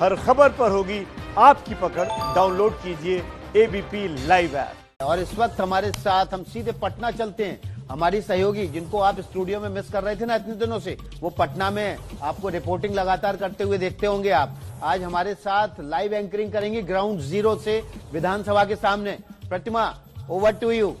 हर खबर पर होगी आपकी पकड़। डाउनलोड कीजिए एबीपी लाइव ऐप। और इस वक्त हमारे साथ हम सीधे पटना चलते हैं। हमारी सहयोगी जिनको आप स्टूडियो में मिस कर रहे थे ना इतने दिनों से, वो पटना में आपको रिपोर्टिंग लगातार करते हुए देखते होंगे आप। आज हमारे साथ लाइव एंकरिंग करेंगी ग्राउंड जीरो से विधानसभा के सामने। Pratima, over to you.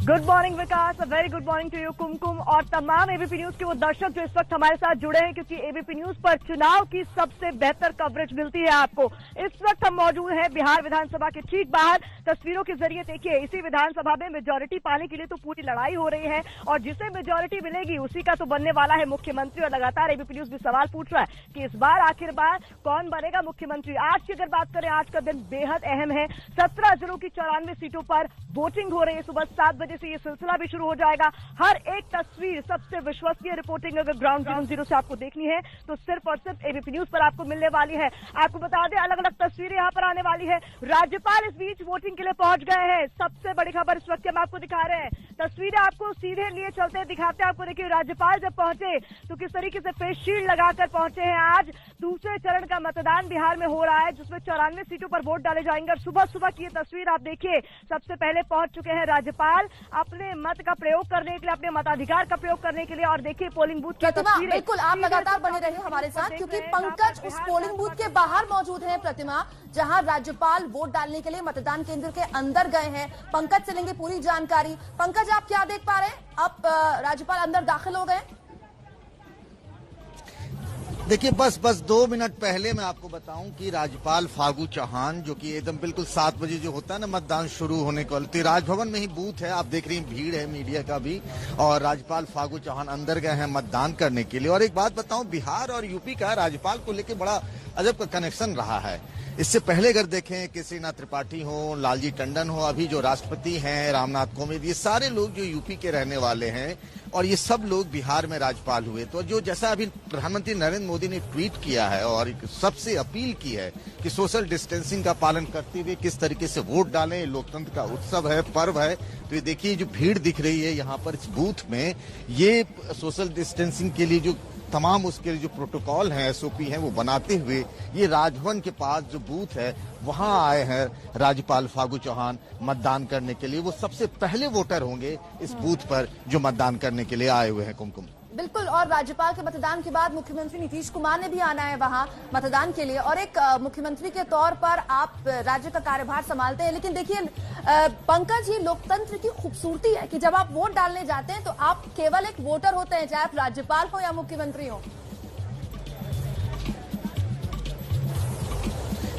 Good morning Vikas, very good morning to you Kumkum और तमाम एबीपी न्यूज के वो दर्शक जो इस वक्त हमारे साथ जुड़े हैं, क्योंकि एबीपी न्यूज पर चुनाव की सबसे बेहतर कवरेज मिलती है आपको। इस वक्त हम मौजूद हैं बिहार विधानसभा के ठीक बाहर। तस्वीरों के जरिए देखिए, इसी विधानसभा में मेजोरिटी पाने के लिए तो पूरी लड़ाई हो रही है और जिसे मेजोरिटी मिलेगी उसी का तो बनने वाला है मुख्यमंत्री। और लगातार एबीपी न्यूज भी सवाल पूछ रहा है कि इस बार आखिर कौन बनेगा मुख्यमंत्री। आज की अगर बात करें, आज का दिन बेहद अहम है। 17 जिलों की 94 सीटों पर वोटिंग हो रही है। सुबह 7 बजे से ये सिलसिला भी शुरू हो जाएगा। हर एक तस्वीर, सबसे विश्वसनीय रिपोर्टिंग अगर ग्राउंड जीरो से आपको देखनी है तो सिर्फ और सिर्फ एबीपी न्यूज पर आपको मिलने वाली है। आपको बता दें, अलग अलग तस्वीरें यहाँ पर आने वाली है। राज्यपाल इस बीच वोटिंग के लिए पहुंच गए हैं। सबसे बड़ी खबर इस वक्त हम आपको दिखा रहे हैं। तस्वीरें आपको सीधे लिए चलते हैं, दिखाते हैं आपको। देखिए, राज्यपाल जब पहुंचे तो किस तरीके से फेस शील्ड लगाकर पहुंचे हैं। आज दूसरे चरण का मतदान बिहार में हो रहा है, जिसमें 94 सीटों पर वोट डाले जाएंगे। और सुबह सुबह की ये तस्वीर आप देखिए, सबसे पहले पहुंच चुके हैं राज्यपाल अपने मत का प्रयोग करने के लिए, अपने मताधिकार का प्रयोग करने के लिए। और देखिए पोलिंग बूथ की तस्वीरें। बिल्कुल, आप लगातार बने रहिए हमारे साथ, क्योंकि पंकज उस पोलिंग बूथ के बाहर मौजूद हैं। प्रतिमा, जहां राज्यपाल वोट डालने के लिए मतदान केंद्र के अंदर गए हैं। पंकज से लेंगे पूरी जानकारी। पंकज, आप क्या देख पा रहे हैं? अब राज्यपाल अंदर दाखिल हो गए। देखिए, बस 2 मिनट पहले मैं आपको बताऊं कि राज्यपाल फागू चौहान, जो कि एकदम बिल्कुल 7 बजे जो होता है ना मतदान शुरू होने को, तो राजभवन में ही बूथ है। आप देख रही हैं भीड़ है मीडिया का भी। और राज्यपाल फागू चौहान अंदर गए हैं मतदान करने के लिए। और एक बात बताऊं, बिहार और यूपी का राज्यपाल को लेकर बड़ा अजब का कनेक्शन रहा है। इससे पहले अगर देखें, केसरीनाथ त्रिपाठी हो, लालजी टंडन हो, अभी जो राष्ट्रपति हैं रामनाथ कोविंद, ये सारे लोग जो यूपी के रहने वाले हैं और ये सब लोग बिहार में राज्यपाल हुए। तो जो जैसा अभी प्रधानमंत्री नरेंद्र मोदी ने ट्वीट किया है और सबसे अपील की है कि सोशल डिस्टेंसिंग का पालन करते हुए किस तरीके से वोट डालें, लोकतंत्र का उत्सव है, पर्व है। तो ये देखिए, जो भीड़ दिख रही है यहाँ पर इस बूथ में, ये सोशल डिस्टेंसिंग के लिए जो तमाम उसके जो प्रोटोकॉल हैं, एसओपी हैं, वो बनाते हुए ये राजभवन के पास जो बूथ है वहां आए हैं राज्यपाल फागू चौहान मतदान करने के लिए। वो सबसे पहले वोटर होंगे इस बूथ पर जो मतदान करने के लिए आए हुए हैं। कुमकुम, बिल्कुल, और राज्यपाल के मतदान के बाद मुख्यमंत्री नीतीश कुमार ने भी आना है वहां मतदान के लिए। और एक मुख्यमंत्री के तौर पर आप राज्य का कार्यभार संभालते हैं। लेकिन देखिए पंकज, ये लोकतंत्र की खूबसूरती है कि जब आप वोट डालने जाते हैं तो आप केवल एक वोटर होते हैं, चाहे आप राज्यपाल हो या मुख्यमंत्री हो।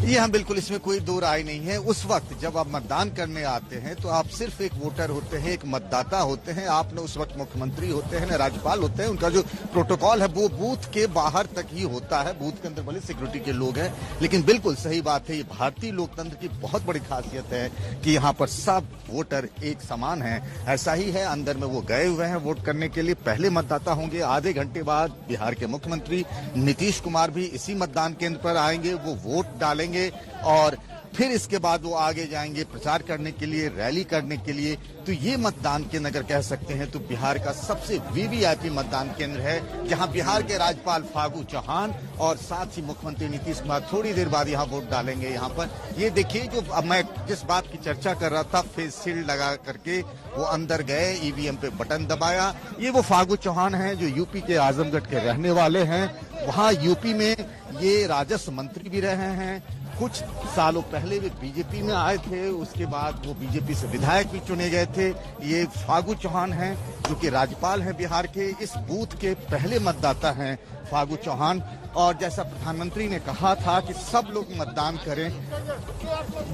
ये हम बिल्कुल, इसमें कोई दो राय नहीं है। उस वक्त जब आप मतदान करने आते हैं तो आप सिर्फ एक वोटर होते हैं, एक मतदाता होते हैं। आप न उस वक्त मुख्यमंत्री होते हैं, न राज्यपाल होते हैं। उनका जो प्रोटोकॉल है वो बूथ के बाहर तक ही होता है। बूथ के अंदर भले सिक्योरिटी के लोग हैं, लेकिन बिल्कुल सही बात है, ये भारतीय लोकतंत्र की बहुत बड़ी खासियत है कि यहाँ पर सब वोटर एक समान है। ऐसा ही है, अंदर में वो गए हुए हैं वोट करने के लिए। पहले मतदाता होंगे, आधे घंटे बाद बिहार के मुख्यमंत्री नीतीश कुमार भी इसी मतदान केंद्र पर आएंगे, वो वोट डालेंगे और फिर इसके बाद वो आगे जाएंगे प्रचार करने के लिए, रैली करने के लिए। तो ये मतदान केंद्र अगर कह सकते हैं तो बिहार का सबसे वीवीआईपी मतदान केंद्र है, जहां बिहार के राज्यपाल फागू चौहान और साथ ही मुख्यमंत्री नीतीश कुमार थोड़ी देर बाद यहाँ वोट डालेंगे। यहाँ पर ये देखिए, जो अब मैं जिस बात की चर्चा कर रहा था, फेस शील्ड लगा करके वो अंदर गए, ईवीएम पे बटन दबाया। ये वो फागू चौहान है जो यूपी के आजमगढ़ के रहने वाले हैं। वहाँ यूपी में ये राजस्व मंत्री भी रहे हैं। कुछ सालों पहले वे बीजेपी में आए थे, उसके बाद वो बीजेपी से विधायक भी चुने गए थे। ये फागू चौहान हैं जो कि राज्यपाल हैं बिहार के। इस बूथ के पहले मतदाता हैं फागू चौहान। और जैसा प्रधानमंत्री ने कहा था कि सब लोग मतदान करें,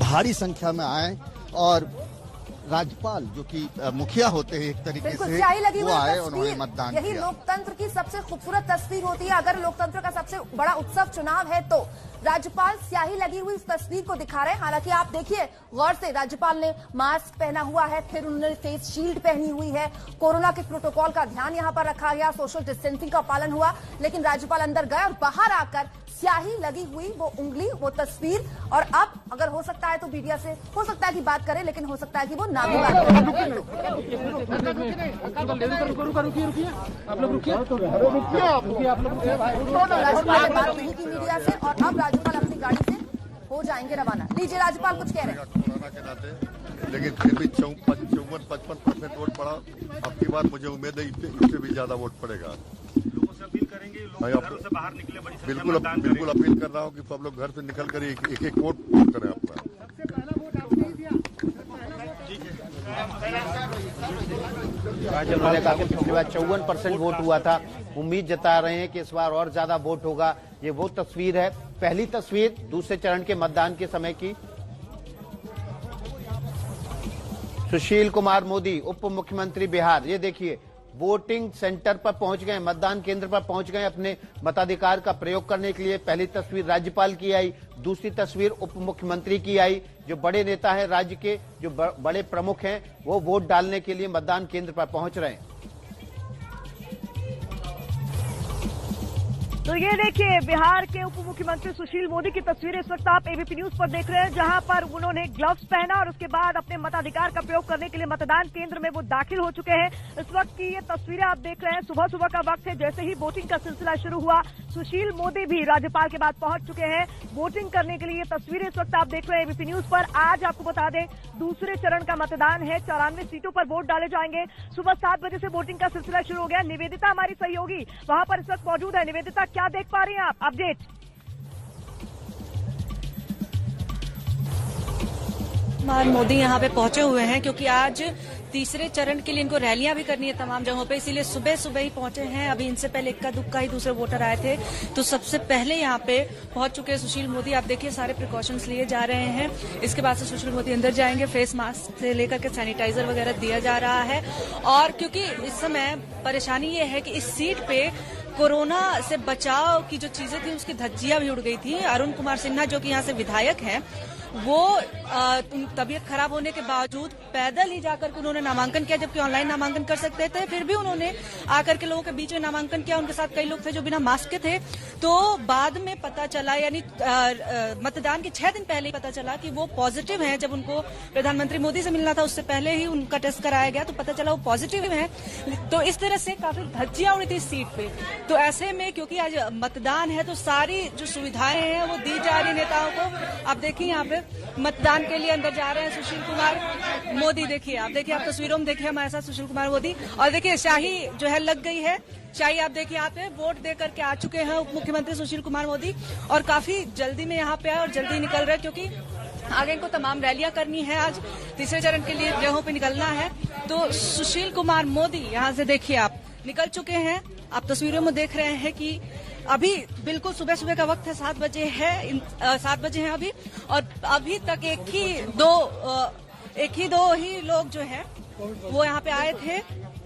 भारी संख्या में आए और राज्यपाल जो कि मुखिया होते हैं एक तरीके से, वो आए, उन्होंने मतदान किया। यही लोकतंत्र की सबसे खूबसूरत तस्वीर होती है। अगर लोकतंत्र का सबसे बड़ा उत्सव चुनाव है तो राज्यपाल स्याही लगी हुई इस तस्वीर को दिखा रहे हैं। हालांकि आप देखिए गौर से, राज्यपाल ने मास्क पहना हुआ है, फिर उन्होंने फेस शील्ड पहनी हुई है। कोरोना के प्रोटोकॉल का ध्यान यहाँ पर रखा गया, सोशल डिस्टेंसिंग का पालन हुआ। लेकिन राज्यपाल अंदर गए और बाहर आकर स्याही लगी हुई वो उंगली, वो तस्वीर। और अब अगर हो सकता है तो मीडिया से हो सकता है कि बात करें, लेकिन हो सकता है कि वो ना भी बात करें। राज्यपाल ने बात नहीं की मीडिया से और अब राज्यपाल अपनी गाड़ी से हो जाएंगे रवाना। लीजिए, राज्यपाल कुछ कह रहे हैं। कोरोना के नाते, लेकिन फिर भी 54-55% वोट पड़ा। अब की बार मुझे उम्मीद है इससे भी ज्यादा वोट पड़ेगा। लोगों से अपील करेंगे, लोग घरों से बाहर निकले, बड़ी संख्या में बिल्कुल मतदान बिल्कुल करें। अपील कर रहा हूँ कि सब लोग घर से निकल कर एक वोट करें अपना। राज्यपाल ने कहा कि पिछली बार 54% वोट हुआ था। उम्मीद जता रहे हैं कि इस बार और ज्यादा वोट होगा। ये वो तस्वीर है, पहली तस्वीर दूसरे चरण के मतदान के समय की। सुशील कुमार मोदी, उप मुख्यमंत्री बिहार, ये देखिए वोटिंग सेंटर पर पहुंच गए, मतदान केंद्र पर पहुंच गए अपने मताधिकार का प्रयोग करने के लिए। पहली तस्वीर राज्यपाल की आई, दूसरी तस्वीर उप मुख्यमंत्री की आई। जो बड़े नेता हैं राज्य के, जो बड़े प्रमुख हैं, वो वोट डालने के लिए मतदान केंद्र पर पहुंच रहे हैं। तो ये देखिए बिहार के उप मुख्यमंत्री सुशील मोदी की तस्वीरें इस वक्त आप एबीपी न्यूज पर देख रहे हैं, जहां पर उन्होंने ग्लव्स पहना और उसके बाद अपने मताधिकार का प्रयोग करने के लिए मतदान केंद्र में वो दाखिल हो चुके हैं। इस वक्त की ये तस्वीरें आप देख रहे हैं, सुबह सुबह का वक्त है, जैसे ही वोटिंग का सिलसिला शुरू हुआ सुशील मोदी भी राज्यपाल के बाद पहुंच चुके हैं वोटिंग करने के लिए। ये तस्वीरें इस वक्त आप देख रहे हैं एबीपी न्यूज पर। आज आपको बता दें दूसरे चरण का मतदान है, 94 सीटों पर वोट डाले जाएंगे। सुबह 7 बजे से वोटिंग का सिलसिला शुरू हो गया। निवेदिता हमारी सहयोगी वहां पर इस वक्त मौजूद है। निवेदिता, क्या देख पा रही हैं आप? अपडेट। मोदी यहाँ पे पहुंचे हुए हैं क्योंकि आज तीसरे चरण के लिए इनको रैलियां भी करनी है तमाम जगहों पे, इसीलिए सुबह सुबह ही पहुंचे हैं। अभी इनसे पहले इक्का दुक्का ही दूसरे वोटर आए थे, तो सबसे पहले यहाँ पे पहुंच चुके हैं सुशील मोदी। आप देखिए सारे प्रिकॉशंस लिए जा रहे हैं। इसके बाद से सुशील मोदी अंदर जाएंगे, फेस मास्क से लेकर के सैनिटाइजर वगैरह दिया जा रहा है। और क्योंकि इस समय परेशानी ये है कि इस सीट पे कोरोना से बचाव की जो चीजें थी उसकी धज्जियां भी उड़ गई थी। अरुण कुमार सिन्हा जो कि यहाँ से विधायक हैं, वो तबीयत खराब होने के बावजूद पैदल ही जाकर के उन्होंने नामांकन किया, जबकि ऑनलाइन नामांकन कर सकते थे। फिर भी उन्होंने आकर के लोगों के बीच में नामांकन किया। उनके साथ कई लोग थे जो बिना मास्क के थे। तो बाद में पता चला, यानी मतदान के 6 दिन पहले ही पता चला कि वो पॉजिटिव हैं। जब उनको प्रधानमंत्री मोदी से मिलना था उससे पहले ही उनका टेस्ट कराया गया, तो पता चला वो पॉजिटिव है। तो इस तरह से काफी धज्जियां उड़ी थी इस सीट पे। तो ऐसे में क्योंकि आज मतदान है तो सारी जो सुविधाएं हैं वो दी जा रही नेताओं को। आप देखिए यहाँ पे मतदान के लिए अंदर जा रहे हैं सुशील कुमार मोदी। देखिए आप तस्वीरों में देखिए हमारे साथ सुशील कुमार मोदी। और देखिए शाही जो है लग गई है, शाही आप देखिए यहाँ पे वोट दे करके आ चुके हैं उप मुख्यमंत्री सुशील कुमार मोदी। और काफी जल्दी में यहाँ पे आए और जल्दी निकल रहे हैं क्योंकि आगे इनको तमाम रैलियां करनी है। आज तीसरे चरण के लिए जगहों पे निकलना है। तो सुशील कुमार मोदी यहाँ से देखिए आप निकल चुके हैं। आप तस्वीरों में देख रहे हैं कि अभी बिल्कुल सुबह सुबह का वक्त है, 7 बजे है, 7 बजे हैं अभी। और अभी तक एक ही दो ही लोग जो है वो यहाँ पे आए थे।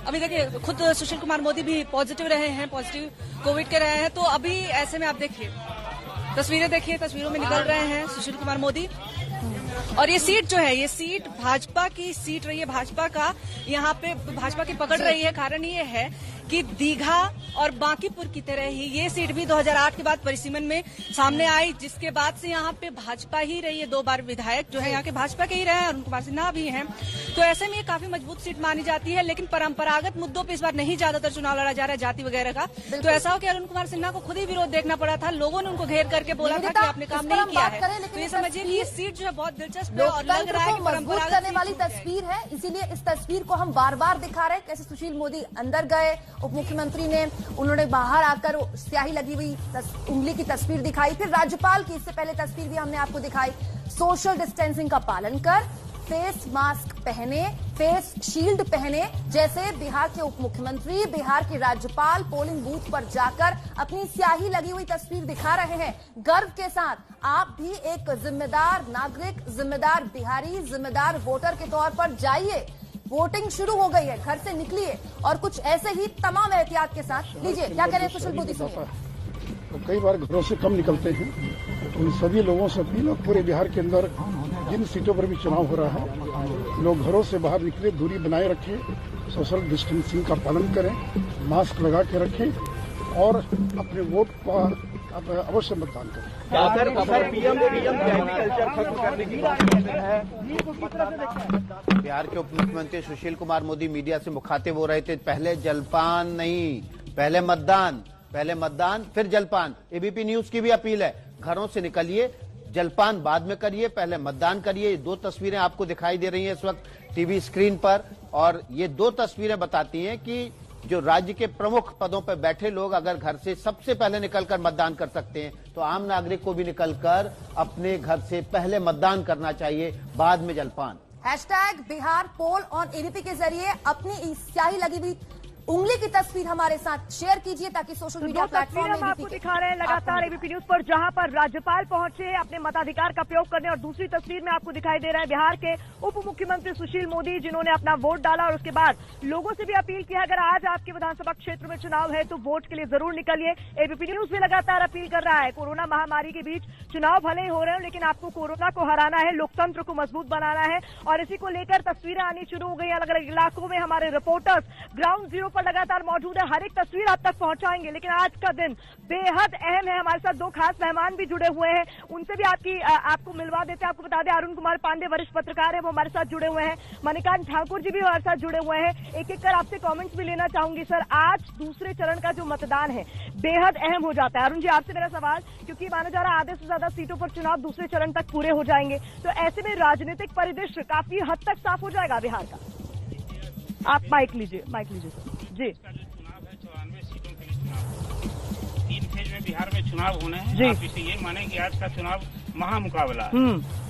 अभी देखिए खुद सुशील कुमार मोदी भी पॉजिटिव रहे हैं, पॉजिटिव कोविड के रहे हैं। तो अभी ऐसे में आप देखिए तस्वीरें, देखिए तस्वीरों में निकल रहे हैं सुशील कुमार मोदी। और ये सीट जो है, ये सीट भाजपा की सीट रही है। भाजपा का यहाँ पे भाजपा की पकड़ रही है। कारण ये है कि दीघा और बांकीपुर की तरह ही ये सीट भी 2008 के बाद परिसीमन में सामने आई, जिसके बाद से यहाँ पे भाजपा ही रही है। 2 बार विधायक जो है यहाँ के भाजपा के ही रहे हैं, अरुण कुमार सिन्हा भी हैं। तो ऐसे में ये काफी मजबूत सीट मानी जाती है। लेकिन परंपरागत मुद्दों पे इस बार नहीं ज्यादातर चुनाव लड़ा जा रहा है, जाति वगैरह का। तो ऐसा हो कि अरुण कुमार सिन्हा को खुद ही विरोध देखना पड़ा था। लोगों ने उनको घेर करके बोला था कि आपने काम नहीं किया है। तो ये समझिए कि ये सीट जो है बहुत दिलचस्प है और लग रहा है कि मजबूत करने वाली तस्वीर है। इसीलिए इस तस्वीर को हम बार बार दिखा रहे हैं। कैसे सुशील मोदी अंदर गए, उप मुख्यमंत्री ने उन्होंने बाहर आकर स्याही लगी हुई उंगली की तस्वीर दिखाई। फिर राज्यपाल की इससे पहले तस्वीर भी हमने आपको दिखाई। सोशल डिस्टेंसिंग का पालन कर, फेस मास्क पहने, फेस शील्ड पहने, जैसे बिहार के उप मुख्यमंत्री, बिहार के राज्यपाल पोलिंग बूथ पर जाकर अपनी स्याही लगी हुई तस्वीर दिखा रहे हैं गर्व के साथ। आप भी एक जिम्मेदार नागरिक, जिम्मेदार बिहारी, जिम्मेदार वोटर के तौर पर जाइए। वोटिंग शुरू हो गई है, घर से निकलिए और कुछ ऐसे ही तमाम एहतियात के साथ लीजिए। क्या कह रहे हैं सुशील मोदी? तो कई बार घरों से कम निकलते हैं, तो उन सभी लोगों से अपील है, पूरे बिहार के अंदर जिन सीटों पर भी चुनाव हो रहा है, लोग घरों से बाहर निकले, दूरी बनाए रखें, सोशल डिस्टेंसिंग का पालन करें, मास्क लगा के रखें और अपने वोट का आप अवश्य मतदान करें। बिहार के उप मुख्यमंत्री सुशील कुमार मोदी मीडिया से मुखातिब हो रहे थे। पहले जलपान नहीं, पहले मतदान फिर जलपान। एबीपी न्यूज की भी अपील है, घरों से निकलिए, जलपान बाद में करिए, पहले मतदान करिए। 2 तस्वीरें आपको दिखाई दे रही हैं इस वक्त टीवी स्क्रीन पर, और ये 2 तस्वीरें बताती हैं कि जो राज्य के प्रमुख पदों पर बैठे लोग अगर घर से सबसे पहले निकलकर मतदान कर सकते हैं, तो आम नागरिक को भी निकलकर अपने घर से पहले मतदान करना चाहिए, बाद में जलपान। #बिहार पोल ऑन एबीपी के जरिए अपनी स्याही लगी हुई उंगली की तस्वीर हमारे साथ शेयर कीजिए ताकि सोशल मीडिया प्लेटफॉर्म हम आपको दिखा रहे हैं लगातार एबीपी न्यूज पर, जहां पर राज्यपाल पहुंचे अपने मताधिकार का प्रयोग करने, और दूसरी तस्वीर में आपको दिखाई दे रहा है बिहार के उप मुख्यमंत्री सुशील मोदी, जिन्होंने अपना वोट डाला और उसके बाद लोगों से भी अपील किया अगर आज आपके विधानसभा क्षेत्र में चुनाव है तो वोट के लिए जरूर निकलिए। एबीपी न्यूज भी लगातार अपील कर रहा है, कोरोना महामारी के बीच चुनाव भले ही हो रहे हो लेकिन आपको कोरोना को हराना है, लोकतंत्र को मजबूत बनाना है, और इसी को लेकर तस्वीरें आनी शुरू हो गई। अलग अलग इलाकों में हमारे रिपोर्टर्स ग्राउंड जीरो पर लगातार मौजूद है, हर एक तस्वीर आप तक पहुंचाएंगे। लेकिन आज का दिन बेहद अहम है, हमारे साथ 2 खास मेहमान भी जुड़े हुए हैं, उनसे भी आपको मिलवा देते हैं। आपको बता दें अरुण कुमार पांडे वरिष्ठ पत्रकार है, वो हमारे साथ जुड़े हुए हैं, मणिकांत ठाकुर जी भी हमारे साथ जुड़े हुए हैं। एक एक कर आपसे कमेंट्स भी लेना चाहूंगी। सर, आज दूसरे चरण का जो मतदान है बेहद अहम हो जाता है। अरुण जी, आपसे मेरा सवाल, क्योंकि माना जा रहा है आधे से ज्यादा सीटों पर चुनाव दूसरे चरण तक पूरे हो जाएंगे, तो ऐसे में राजनीतिक परिदृश्य काफी हद तक साफ हो जाएगा बिहार का। आप माइक लीजिए सर जी। चुनाव है 94 सीटों के लिए चुनाव, 3 फेज में बिहार में चुनाव होने हैं जी। आप इसे ये माने कि आज का चुनाव महामुकाबला है,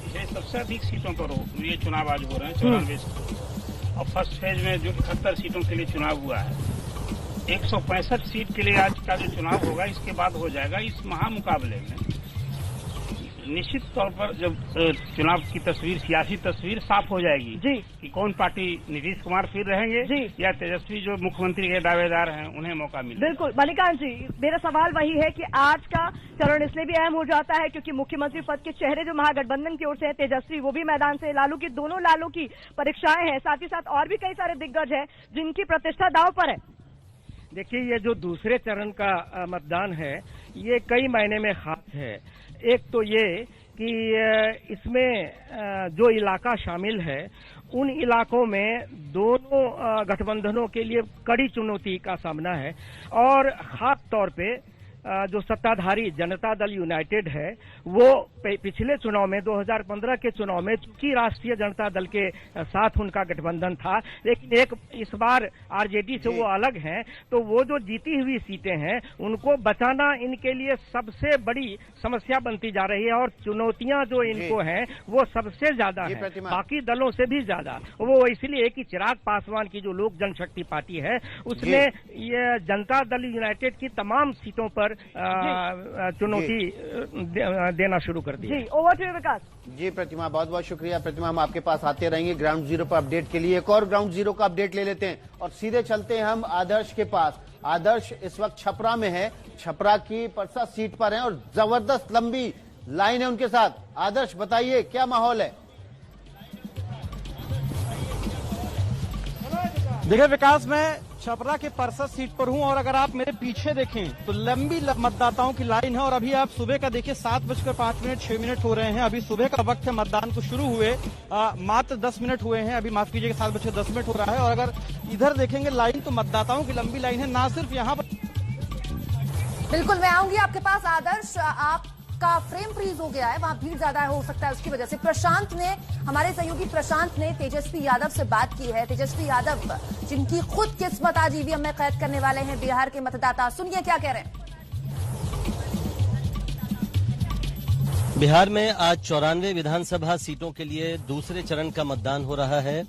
इसे सबसे अधिक सीटों पर ये चुनाव आज हो रहे हैं 94 सीटों, और फर्स्ट फेज में जो 71 सीटों के लिए चुनाव हुआ है, 165 सीट के लिए आज का जो चुनाव होगा इसके बाद हो जाएगा। इस महामुकाबले में निश्चित तौर पर जब चुनाव की तस्वीर, सियासी तस्वीर साफ हो जाएगी जी कि कौन पार्टी, नीतीश कुमार फिर रहेंगे जी या तेजस्वी जो मुख्यमंत्री के दावेदार हैं उन्हें मौका मिले। बिल्कुल मणिकांत जी, मेरा सवाल वही है कि आज का चरण इसलिए भी अहम हो जाता है क्योंकि मुख्यमंत्री पद के चेहरे जो महागठबंधन की ओर से है, तेजस्वी वो भी मैदान से, दोनों लालू की परीक्षाएं हैं, साथ ही साथ और भी कई सारे दिग्गज हैं जिनकी प्रतिष्ठा दांव पर है। देखिए, ये जो दूसरे चरण का मतदान है ये कई मायने में खास है। एक तो ये कि इसमें जो इलाका शामिल है उन इलाकों में दोनों गठबंधनों के लिए कड़ी चुनौती का सामना है, और खास तौर पे जो सत्ताधारी जनता दल यूनाइटेड है वो पिछले चुनाव में 2015 के चुनाव में चूंकि राष्ट्रीय जनता दल के साथ उनका गठबंधन था, लेकिन इस बार आरजेडी से वो अलग हैं, तो वो जो जीती हुई सीटें हैं उनको बचाना इनके लिए सबसे बड़ी समस्या बनती जा रही है, और चुनौतियां जो इनको हैं वो सबसे ज्यादा है, बाकी दलों से भी ज्यादा। वो इसलिए कि चिराग पासवान की जो लोक जनशक्ति पार्टी है उसने ये जनता दल यूनाइटेड की तमाम सीटों पर चुनौती देना शुरू कर दी। जी, ओवर टू विकास। जी प्रतिमा, बहुत बहुत शुक्रिया। प्रतिमा, हम आपके पास आते रहेंगे ग्राउंड जीरो पर अपडेट के लिए। एक और ग्राउंड जीरो का अपडेट ले लेते हैं और सीधे चलते हैं हम आदर्श के पास। आदर्श इस वक्त छपरा में है, छपरा की परसा सीट पर है और जबरदस्त लंबी लाइन है उनके साथ। आदर्श, बताइए क्या माहौल है? देखिए विकास, मैं छपरा के परसा सीट पर हूं और अगर आप मेरे पीछे देखें तो लंबी मतदाताओं की लाइन है, और अभी आप सुबह का देखिए 7:05 हो रहे हैं। अभी सुबह का वक्त है, मतदान को शुरू हुए मात्र 10 मिनट हुए हैं, अभी माफ कीजिएगा 7:10 हो रहा है। और अगर इधर देखेंगे लाइन तो मतदाताओं की लंबी लाइन है, ना सिर्फ यहाँ पर। बिल्कुल, मैं आऊंगी आपके पास। आदर्श, आपका फ्रेम फ्रीज हो गया है, वहां भीड़ ज्यादा हो सकता है उसकी वजह से। प्रशांत ने, हमारे सहयोगी प्रशांत ने तेजस्वी यादव से बात की है। तेजस्वी यादव जिनकी खुद किस्मत आज ईवीएम में कैद करने वाले हैं बिहार के मतदाता, सुनिए क्या कह रहे हैं। बिहार में आज 94 विधानसभा सीटों के लिए दूसरे चरण का मतदान हो रहा है,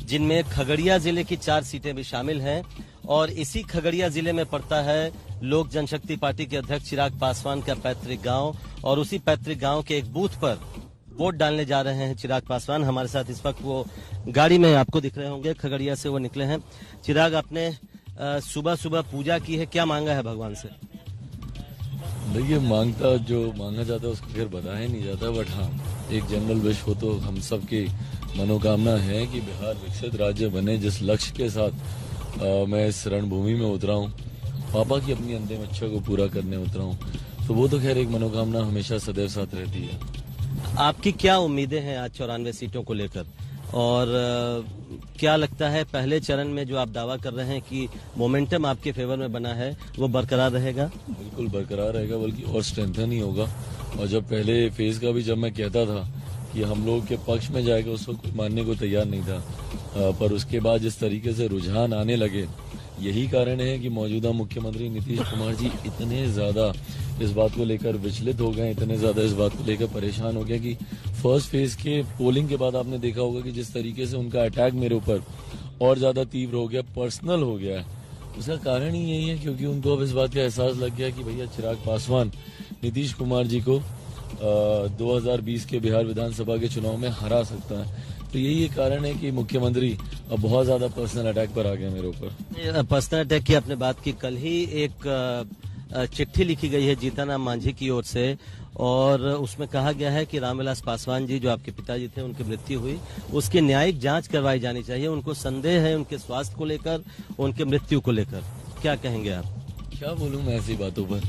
जिनमें खगड़िया जिले की 4 सीटें भी शामिल हैं, और इसी खगड़िया जिले में पड़ता है लोक जनशक्ति पार्टी के अध्यक्ष चिराग पासवान का पैतृक गांव, और उसी पैतृक गांव के एक बूथ पर वोट डालने जा रहे हैं चिराग पासवान। हमारे साथ इस वक्त वो गाड़ी में आपको दिख रहे होंगे, खगड़िया से वो निकले हैं। चिराग, आपने सुबह सुबह पूजा की है, क्या मांगा है भगवान से? देखिए, जो मांगा जाता है उसको फिर बताया नहीं जाता, बट हाँ, एक जनरल विश हो तो हम सबकी मनोकामना है कि बिहार विकसित राज्य बने। जिस लक्ष्य के साथ मैं इस रणभूमि में उतरा हूँ, पापा की अपनी अंतिम इच्छा को पूरा करने उतरा हूँ, तो वो तो खैर एक मनोकामना हमेशा सदैव साथ रहती है। आपकी क्या उम्मीदें हैं आज 94 सीटों को लेकर, और क्या लगता है पहले चरण में जो आप दावा कर रहे हैं कि मोमेंटम आपके फेवर में बना है वो बरकरार रहेगा? बिल्कुल बरकरार रहेगा, बल्कि और स्ट्रेंथन ही होगा। और जब पहले फेज का भी जब मैं कहता था कि हम लोग के पक्ष में जाएगा, उसको कोई मानने को तैयार नहीं था, पर उसके बाद जिस तरीके से रुझान आने लगे, यही कारण है कि मौजूदा मुख्यमंत्री नीतीश कुमार जी इतने ज्यादा इस बात को लेकर विचलित हो गए, इतने ज्यादा इस बात को लेकर परेशान हो गए कि फर्स्ट फेज के पोलिंग के बाद आपने देखा होगा कि जिस तरीके से उनका अटैक मेरे ऊपर और ज्यादा तीव्र हो गया, पर्सनल हो गया है। उसका कारण ही यही है क्योंकि उनको अब इस बात का एहसास लग गया कि भैया चिराग पासवान नीतीश कुमार जी को 2020 के बिहार विधानसभा के चुनाव में हरा सकता है। तो यही कारण है कि मुख्यमंत्री अब बहुत ज्यादा पर्सनल अटैक पर आ गए मेरे ऊपर। पर्सनल अटैक की आपने बात की, कल ही एक चिट्ठी लिखी गई है जीतनराम मांझी की ओर से, और उसमें कहा गया है कि रामविलास पासवान जी जो आपके पिताजी थे, उनकी मृत्यु हुई, उसकी न्यायिक जांच करवाई जानी चाहिए। उनको संदेह है उनके स्वास्थ्य को लेकर, उनके मृत्यु को लेकर। क्या कहेंगे आप? क्या बोलूं मैं ऐसी बातों पर,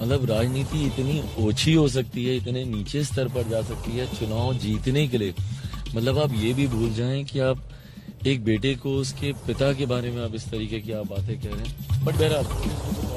मतलब राजनीति इतनी ओछी हो सकती है, इतने नीचे स्तर पर जा सकती है चुनाव जीतने के लिए। मतलब आप ये भी भूल जाएं कि आप एक बेटे को उसके पिता के बारे में आप इस तरीके की आप बातें कह रहे हैं। बट बहरहाल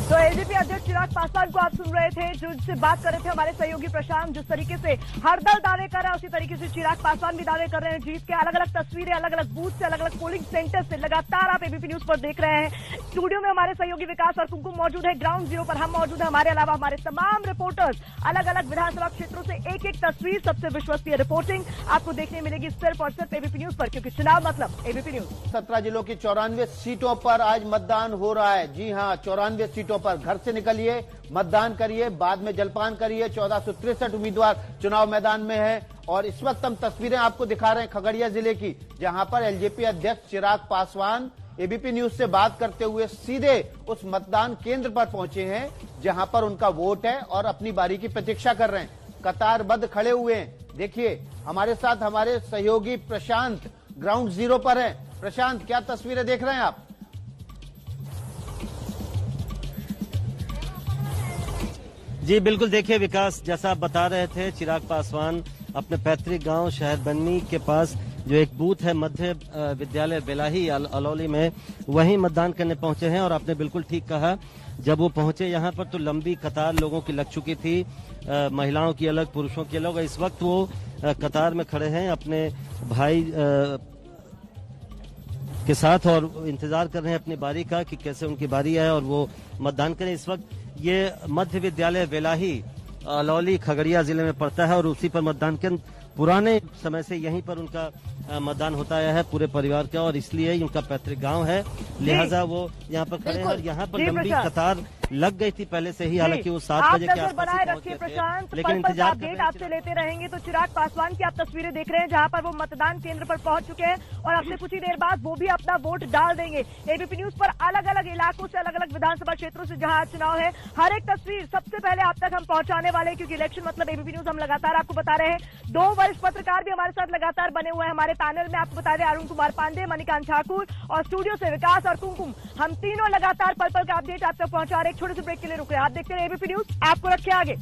तो एजीपी अध्यक्ष चिराग पासवान को आप सुन रहे थे, जो जिससे बात कर रहे थे हमारे सहयोगी प्रशांत। जिस तरीके से हर दल दावे कर रहा है, उसी तरीके से चिराग पासवान भी दावे कर रहे हैं जीत के। अलग अलग तस्वीरें, अलग अलग बूथ से, अलग अलग पोलिंग सेंटर से लगातार आप एबीपी न्यूज पर देख रहे हैं। स्टूडियो में हमारे सहयोगी विकास और कुमकुम मौजूद है, ग्राउंड जीरो पर हम मौजूद है। हमारे अलावा हमारे तमाम रिपोर्टर्स अलग अलग विधानसभा क्षेत्रों से एक एक तस्वीर, सबसे विश्वसनीय रिपोर्टिंग आपको देखने मिलेगी सिर्फ और सिर्फ एबीपी न्यूज पर, क्योंकि चुनाव मतलब एबीपी न्यूज। 17 जिलों की 94 सीटों पर आज मतदान हो रहा है। जी हां, 94 सीटों पर घर से निकलिए, मतदान करिए, बाद में जलपान करिए। 1463 उम्मीदवार चुनाव मैदान में है। और इस वक्त हम तस्वीरें आपको दिखा रहे हैं खगड़िया जिले की, जहां पर एलजेपी अध्यक्ष चिराग पासवान एबीपी न्यूज से बात करते हुए सीधे उस मतदान केंद्र पर पहुंचे हैं जहां पर उनका वोट है, और अपनी बारी की प्रतीक्षा कर रहे हैं। कतारबद्ध खड़े हुए हैं। देखिए हमारे साथ हमारे सहयोगी प्रशांत ग्राउंड जीरो पर है। प्रशांत, क्या तस्वीरें देख रहे हैं आप? जी बिल्कुल, देखिए विकास, जैसा आप बता रहे थे, चिराग पासवान अपने पैतृक गांव शहर बन्नी के पास जो एक बूथ है मध्य विद्यालय बेलाही अलौली में, वहीं मतदान करने पहुंचे हैं। और आपने बिल्कुल ठीक कहा, जब वो पहुंचे यहाँ पर तो लंबी कतार लोगों की लग चुकी थी, महिलाओं की अलग, पुरुषों की अलग। इस वक्त वो कतार में खड़े हैं अपने भाई के साथ और इंतजार कर रहे हैं अपनी बारी का कि कैसे उनकी बारी है और वो मतदान करें। इस वक्त ये मध्य विद्यालय बेलाही अलौली खगड़िया जिले में पड़ता है और उसी पर मतदान के पुराने समय से यहीं पर उनका मतदान होता आया है पूरे परिवार का, और इसलिए उनका पैतृक गांव है, लिहाजा वो यहाँ पर खड़े हैं। और यहाँ पर लंबी कतार लग गई थी पहले से ही, हालांकि वो 7 बजे के आसपास बनाए रखिए प्रशांत, लेकिन इंतजार अपडेट आपसे लेते रहेंगे। तो चिराग पासवान की आप तस्वीरें देख रहे हैं जहां पर वो मतदान केंद्र पर पहुंच चुके हैं और अब से कुछ ही देर बाद वो भी अपना वोट डाल देंगे। एबीपी न्यूज पर अलग अलग इलाकों से, अलग अलग विधानसभा क्षेत्रों से जहां चुनाव है, हर एक तस्वीर सबसे पहले आप तक हम पहुंचाने वाले हैं, क्योंकि इलेक्शन मतलब एबीपी न्यूज हम लगातार आपको बता रहे हैं। 2 वरिष्ठ पत्रकार भी हमारे साथ लगातार बने हुए हैं हमारे पैनल में। आपको बता दें, अरुण कुमार पांडे, मणिकांत ठाकुर, और स्टूडियो से विकास और कुमकुम, हम तीनों लगातार पल पल का अपडेट आप तक पहुंचा रहे हैं। एक छोटे से ब्रेक के लिए रुक रहे हैं। आप देखते रहे एबीपी न्यूज, आपको रखे आगे।